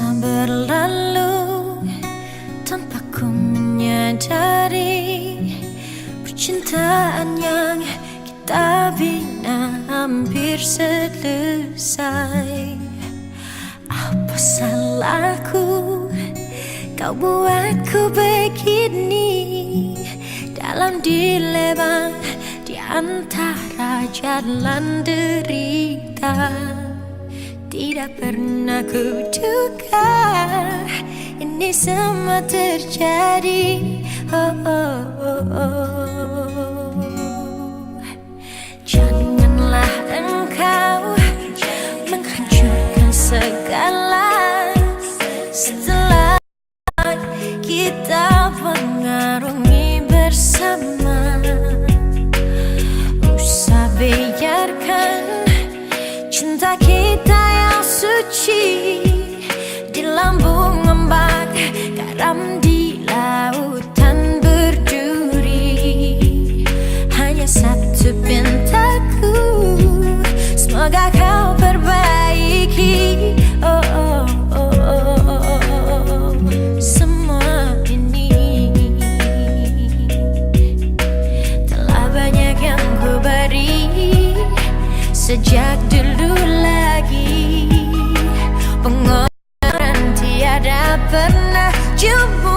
Masa berlalu tanpa ku menyadari percintaan yang kita bina hampir selesai. Apa salahku kau buatku begini, dalam dilema di antara jalan derita. Tidak pernah kuduga ini semua terjadi. Janganlah engkau menghancurkan segala setelah kita mengarungi bersama. Usah biarkan cinta kita yang suci di lambung ombak, garam di lautan berduri. Hanya satu pintaku, semoga kau perbaiki. Semua ini telah banyak yang ku beri sejak dulu lagi. Pengorbanan tiada pernah jumpa.